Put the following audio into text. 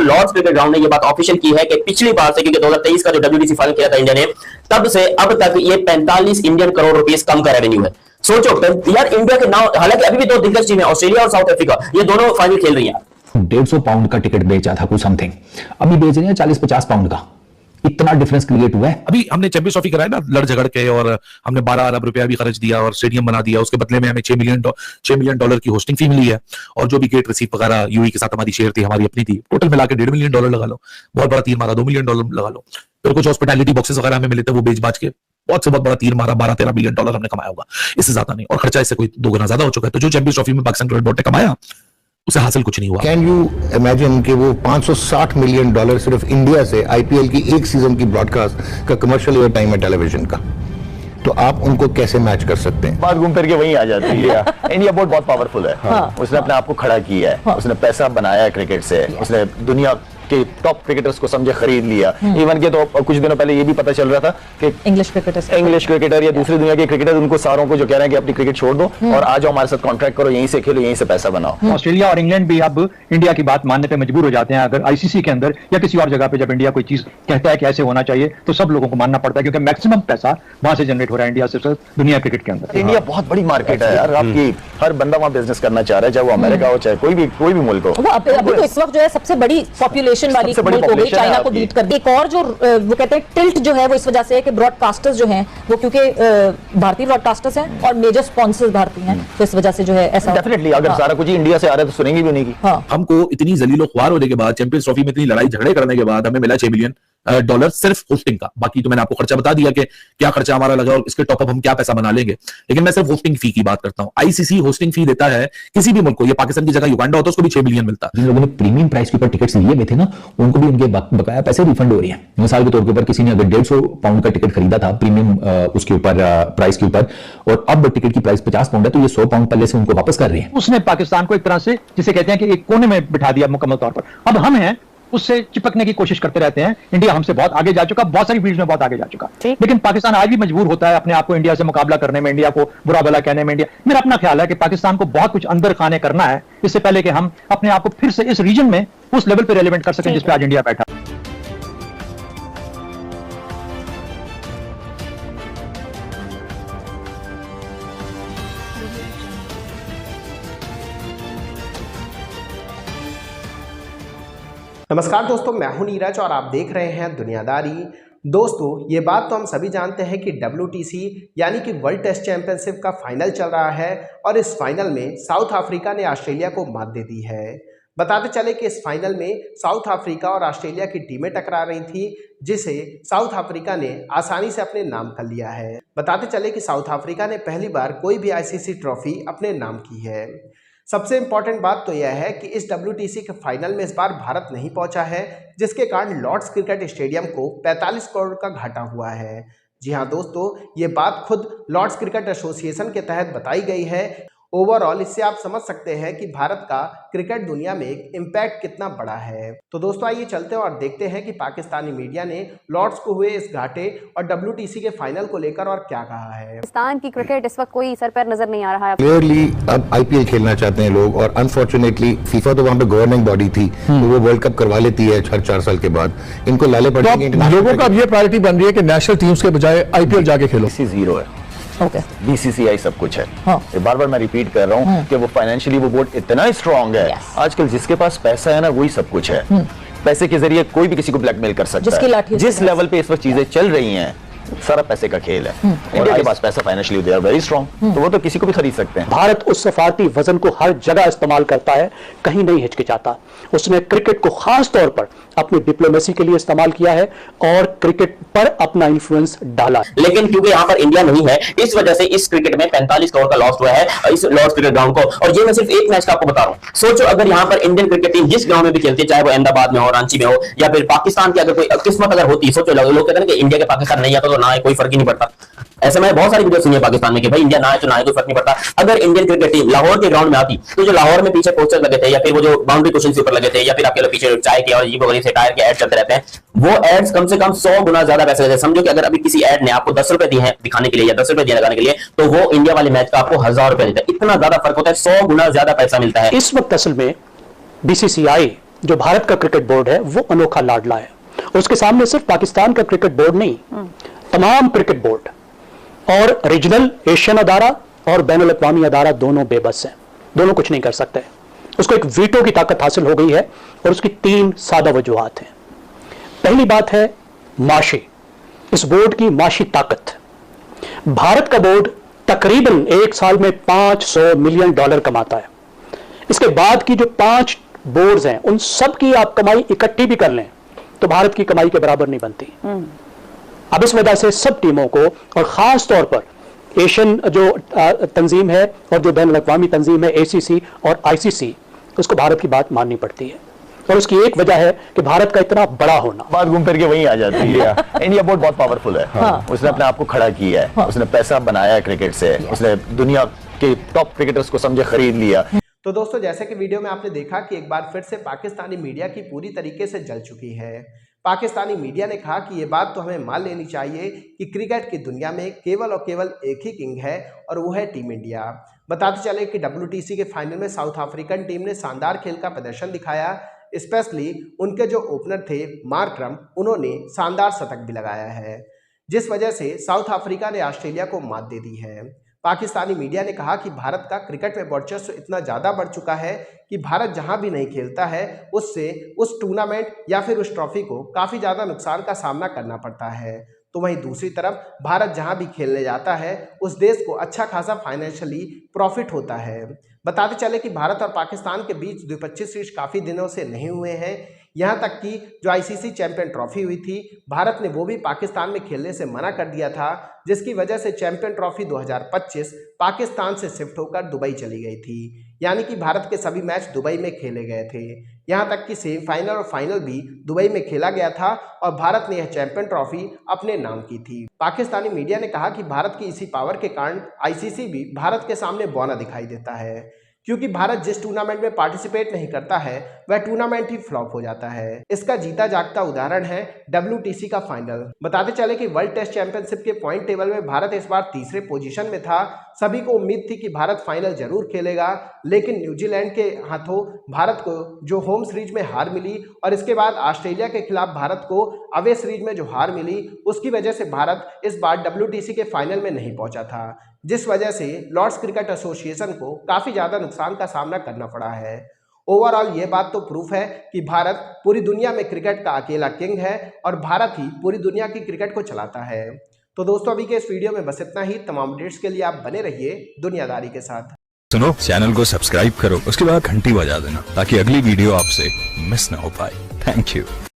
Lord's cricket ground ने ये बात ऑफिशियल की है कि पिछली बार से, क्योंकि 2023 का जो WTC फाइनल किया था इंडिया ने, तब से अब तक ये 45 इंडियन करोड़ रुपीस कम का रेवेन्यू है। सोचो यार, इंडिया के नाम, हालांकि अभी भी दो दिग्गज टीम है, ऑस्ट्रेलिया और साउथ अफ्रीका, ये दोनों फाइनल खेल रही है। 150 पाउंड का टिकट बेचा था कुछ समथिंग, अभी बेच रहे हैं 40-50 पाउंड का। इतना डिफरेंस क्रिएट हुआ है। अभी हमने चैंपियंस ट्रॉफी कराया ना लड़ झगड़ के, और हमने 12 अरब रुपया भी खर्च दिया और स्टेडियम बना दिया। उसके बदले में हमें $6 मिलियन की होस्टिंग फी मिली है, और जो भी गेट रिसीव वगैरह यूएई के साथ हमारी शेयर थी, हमारी अपनी थी, टोटल मिला के $1.5 मिलियन लगा लो, बहुत बड़ा तीर मारा। $2 मिलियन लगा लो, फिर कुछ हॉस्पिटैलिटी बॉक्सेस वगैरह हमें मिले थे, वो बेच बाच के बहुत से बहुत बड़ा तीर मारा। $12-13 मिलियन हमने कमाया होगा, इससे ज्यादा नहीं, और खर्चा इससे कोई 2 गुना ज्यादा हो चुका है। तो जो चैंपियंस ट्रॉफी में पाकिस्तान क्रिकेट बोर्ड ने कमाया, उसे हासिल कुछ नहीं हुआ। कैन यू इमेजिन कि वो $560 मिलियन सिर्फ इंडिया से आईपीएल की एक सीजन की ब्रॉडकास्ट का कमर्शियल एयर टाइम है टेलीविजन का, तो आप उनको कैसे मैच कर सकते हैं? बात घूम फिर के वहीं आ जाती है। इंडिया बोर्ड बहुत पावरफुल है। उसने अपने आप को खड़ा किया है, उसने पैसा बनाया है क्रिकेट से, उसने दुनिया के टॉप क्रिकेटर्स को समझे खरीद लिया। इवन के तो कुछ दिनों पहले ये भी पता चल रहा था कि इंग्लिश क्रिकेटर या दूसरी दुनिया के क्रिकेटर, उनको सारों को जो कह रहे हैं कि अपनी क्रिकेट छोड़ दो और आ जाओ हमारे साथ कॉन्ट्रैक्ट करो, यहीं से खेलो, यहीं से पैसा बनाओ। ऑस्ट्रेलिया और इंग्लैंड भी अब इंडिया की बात मानने पे मजबूर हो जाते हैं। अगर आईसीसी के अंदर या किसी और जगह पे जब इंडिया कोई चीज कहता है कि ऐसे होना चाहिए, तो सब लोगों को मानना पड़ता है, क्योंकि मैक्सिमम पैसा वहां से जनरेट हो रहा है इंडिया से दुनिया क्रिकेट के अंदर। इंडिया बहुत बड़ी मार्केट है यार, आपकी हर बंदा वहाँ बिजनेस करना चाह रहा है, चाहे वो अमेरिका हो चाहे कोई भी मुल्क हो। अभी तो इस वक्त जो है सबसे बड़ी पॉपुलेशन वाली चाइना को बीट कर दी। एक और जो वो कहते हैं टिल्ट जो है वो इस वजह से है कि ब्रॉडकास्टर्स जो हैं वो, क्योंकि भारतीय ब्रॉडकास्टर्स हैं और मेजर स्पॉन्सर्स भारतीय हैं, तो इस वजह से जो है ऐसा डेफिनेटली अगर सारा कुछ इंडिया से आ रहा है तो सुनेंगे भी उन्हीं की। हमको इतनी जलीलो ख्वार होने के बाद, चैंपियंस ट्रॉफी में इतनी लड़ाई झगड़े करने के बाद हमें मिला $6 मिलियन सिर्फ होस्टिंग का। बाकी तो मैंने आपको खर्चा बता दिया कि क्या खर्चा हमारा लगा और इसके टॉपअप हम क्या पैसा बना लेंगे, लेकिन मैं सिर्फ होस्टिंग फी की बात करता हूं। आईसीसी होस्टिंग फी देता है किसी भी मुल्क को, ये पाकिस्तान की जगह युगांडा होता है उसको भी $6 मिलियन मिलता है। जिन लोगों ने प्रीमियम प्राइस के ऊपर टिकट्स लिए हुए थे ना, उनको भी उनके बकाया पैसे रिफंड हो रहे हैं। मिसाल के तौर के ऊपर किसी ने अगर 150 पाउंड का टिकट खरीदा था प्रीमियम उसके ऊपर प्राइस के ऊपर, और अब टिकट की प्राइस 50 पाउंड है, तो ये 100 पाउंड पहले से उनको वापस कर रहे हैं। उसने पाकिस्तान को एक तरह से जिसे कहते हैं कि एक कोने में बिठा दिया मुकम्मल तौर पर। अब हम हैं उससे चिपकने की कोशिश करते रहते हैं। इंडिया हमसे बहुत आगे जा चुका, बहुत सारी फील्ड्स में बहुत आगे जा चुका, लेकिन पाकिस्तान आज भी मजबूर होता है अपने आप को इंडिया से मुकाबला करने में, इंडिया को बुरा भला कहने में। मेरा अपना ख्याल है कि पाकिस्तान को बहुत कुछ अंदर खाने करना है इससे पहले कि हम अपने आप को फिर से इस रीजन में उस लेवल पर रेलेवेंट कर सकें जिस पे आज इंडिया बैठा। नमस्कार दोस्तों, मैं हूं नीरज और आप देख रहे हैं दुनियादारी। दोस्तों, ये बात तो हम सभी जानते हैं कि WTC यानी कि वर्ल्ड टेस्ट चैंपियनशिप का फाइनल चल रहा है, और इस फाइनल में साउथ अफ्रीका ने ऑस्ट्रेलिया को मात दे दी है। बताते चले कि इस फाइनल में साउथ अफ्रीका और ऑस्ट्रेलिया की टीमें टकरा रही थी, जिसे साउथ अफ्रीका ने आसानी से अपने नाम कर लिया है। बताते चले कि साउथ अफ्रीका ने पहली बार कोई भी ICC ट्रॉफी अपने नाम की है। सबसे इंपॉर्टेंट बात तो यह है कि इस WTC के फाइनल में इस बार भारत नहीं पहुंचा है, जिसके कारण लॉर्ड्स क्रिकेट स्टेडियम को 45 करोड़ का घाटा हुआ है। जी हां दोस्तों, ये बात खुद लॉर्ड्स क्रिकेट एसोसिएशन के तहत बताई गई है। ओवरऑल इससे आप समझ सकते हैं कि भारत का क्रिकेट दुनिया में एक इम्पैक्ट कितना बड़ा है। तो दोस्तों आइए चलते हैं और देखते हैं कि पाकिस्तानी मीडिया ने लॉर्ड्स को हुए इस घाटे और WTC के फाइनल को लेकर और क्या कहा है। पाकिस्तान की क्रिकेट इस वक्त कोई सर पैर नजर नहीं आ रहा है। क्लियरली अब IPL खेलना चाहते हैं लोग, और अनफॉर्चुनेटली फीफा तो वहाँ पे गवर्निंग बॉडी थी, तो वो वर्ल्ड कप करवा लेती है हर 4 साल के बाद। इनको लाले पड़ेंगे। लोगों का अब ये प्रायोरिटी बन रही है कि नेशनल टीम्स के बजाय IPL जाके खेलो। जीरो है, BCCI सब कुछ है। बार बार मैं रिपीट कर रहा हूँ कि वो फाइनेंशियली वो बोर्ड इतना स्ट्रांग है। आजकल जिसके पास पैसा है ना, वही सब कुछ है। पैसे के जरिए कोई भी किसी को ब्लैकमेल कर सकता है। जिस लेवल पे इस वक्त चीजें चल रही हैं, सारा पैसे का खेल है। इंडिया के पास पैसा financially they are very strong, तो वो तो किसी को भी खरीद सकते हैं। भारत उस सफारती वजन को हर जगह इस्तेमाल करता है, कहीं नहीं हिचकिचाता। उसने क्रिकेट को खास तौर पर अपनी डिप्लोमेसी के लिए इस्तेमाल किया है और क्रिकेट पर अपना इन्फ्लुएंस डाला। लेकिन क्योंकि यहाँ पर इंडिया नहीं है, इस वजह से इस क्रिकेट में 45 करोड़ का लॉस हुआ है इस लॉर्ड्स क्रिकेट ग्राउंड को। और ये मैं सिर्फ एक मैच का आपको बता रहा हूँ। सोचो अगर यहाँ पर इंडियन क्रिकेट टीम जिस ग्राउंड में भी खेलती है, चाहे वो अहमदाबाद में हो, रांची में हो, या फिर पाकिस्तान की अगर कोई किस्मत अगर होती, सोचो लोग कहते हैं कि इंडिया के पाकिस्तान नहीं आता तो ना कोई फर्क ही नहीं पड़ता। ऐसे में बहुत सारी वीडियो सुनी है पाकिस्तान में कि भाई इंडिया ना है तो ना है, कोई फर्क नहीं पड़ता। अगर इंडियन क्रिकेट टीम लाहौर के ग्राउंड में आती, तो जो लाहौर में पीछे पोस्टर लगे थे, या फिर वो जो बाउंड्री कुशन के ऊपर लगे थे, या फिर आपके पीछे चाय के और ये वगैरह से टायर के ऐड चलते रहते हैं, वो एड्स कम से कम 100 गुना ज्यादा पैसे लेते हैं। समझो कि अगर अभी किसी एड ने आपको 10 रुपए दिए हैं दिखाने के लिए या 10 रुपए दिए लगाने के लिए, तो वो इंडिया वाले मैच का आपको 1000 रुपए देता है। इतना ज्यादा फर्क होता है, 100 गुना ज्यादा पैसा मिलता है। इस वक्त असल में BCCI जो भारत का क्रिकेट बोर्ड है वो अनोखा लाडला है। और उसके सामने सिर्फ पाकिस्तान का क्रिकेट बोर्ड नहीं, तमाम क्रिकेट बोर्ड और रीजनल एशियन अदारा और बैनुल अक़वामी अदारा दोनों बेबस हैं, दोनों कुछ नहीं कर सकते। उसको एक वीटो की ताकत हासिल हो गई है और उसकी 3 सादा वजूहात हैं। पहली बात है माशी, इस बोर्ड की माशी ताकत। भारत का बोर्ड तकरीबन एक साल में $500 मिलियन कमाता है। इसके बाद की जो 5 बोर्ड्स हैं उन सब की आप कमाई इकट्ठी भी कर लें तो भारत की कमाई के बराबर नहीं बनती। अब इस वजह से सब टीमों को और खास तौर पर एशियन जो तंजीम है और जो बैनुल अक़वामी तंजीम है ACC और ICC, उसको भारत की बात माननी पड़ती है। और उसकी एक वजह है कि भारत का इतना बड़ा होना। बात घूम फिर के वहीं आ जाती है। इंडिया बोर्ड बहुत पावरफुल है। उसने अपने आप को खड़ा किया है, उसने पैसा बनाया है क्रिकेट से, उसने दुनिया के टॉप क्रिकेटर्स को समझे खरीद लिया। तो दोस्तों, जैसे कि वीडियो में आपने देखा कि एक बार फिर से पाकिस्तानी मीडिया की पूरी तरीके से जल चुकी है। पाकिस्तानी मीडिया ने कहा कि ये बात तो हमें मान लेनी चाहिए कि क्रिकेट की दुनिया में केवल और केवल एक ही किंग है और वो है टीम इंडिया। बताते चले कि WTC के फाइनल में साउथ अफ्रीकन टीम ने शानदार खेल का प्रदर्शन दिखाया। स्पेशली उनके जो ओपनर थे मार्करम, उन्होंने शानदार शतक भी लगाया है, जिस वजह से साउथ अफ्रीका ने ऑस्ट्रेलिया को मात दे दी है। पाकिस्तानी मीडिया ने कहा कि भारत का क्रिकेट में वर्चस्व इतना ज़्यादा बढ़ चुका है कि भारत जहां भी नहीं खेलता है उससे उस टूर्नामेंट या फिर उस ट्रॉफी को काफ़ी ज़्यादा नुकसान का सामना करना पड़ता है। तो वहीं दूसरी तरफ भारत जहां भी खेलने जाता है उस देश को अच्छा खासा फाइनेंशियली प्रॉफिट होता है। बताते चले कि भारत और पाकिस्तान के बीच द्विपक्षीय सीरीज काफ़ी दिनों से नहीं हुए हैं। यहाँ तक कि जो ICC चैंपियन ट्रॉफी हुई थी, भारत ने वो भी पाकिस्तान में खेलने से मना कर दिया था, जिसकी वजह से चैंपियन ट्रॉफी 2025 पाकिस्तान से शिफ्ट होकर दुबई चली गई थी। यानी कि भारत के सभी मैच दुबई में खेले गए थे। यहाँ तक कि सेमीफाइनल और फाइनल भी दुबई में खेला गया था और भारत ने यह चैंपियन ट्रॉफी अपने नाम की थी। पाकिस्तानी मीडिया ने कहा कि भारत की इसी पावर के कारण ICC भी भारत के सामने बौना दिखाई देता है, क्योंकि भारत जिस टूर्नामेंट में पार्टिसिपेट नहीं करता है वह टूर्नामेंट ही फ्लॉप हो जाता है। इसका जीता जागता उदाहरण है WTC का फाइनल। बताते चले कि वर्ल्ड टेस्ट चैंपियनशिप के पॉइंट टेबल में भारत इस बार तीसरे पोजीशन में था। सभी को उम्मीद थी कि भारत फाइनल जरूर खेलेगा, लेकिन न्यूजीलैंड के हाथों भारत को जो होम सीरीज में हार मिली और इसके बाद ऑस्ट्रेलिया के खिलाफ भारत को अवे सीरीज में जो हार मिली, उसकी वजह से भारत इस बार WTC के फाइनल में नहीं पहुंचा था, जिस वजह से लॉर्ड्स क्रिकेट एसोसिएशन को काफ़ी ज़्यादा नुकसान का सामना करना पड़ा है। ओवरऑल ये बात तो प्रूफ है कि भारत पूरी दुनिया में क्रिकेट का अकेला किंग है और भारत ही पूरी दुनिया की क्रिकेट को चलाता है। तो दोस्तों, अभी के इस वीडियो में बस इतना ही। तमाम अपडेट्स के लिए आप बने रहिए दुनियादारी के साथ। सुनो, चैनल को सब्सक्राइब करो, उसके बाद घंटी बजा देना ताकि अगली वीडियो आपसे मिस ना हो पाए। Thank you.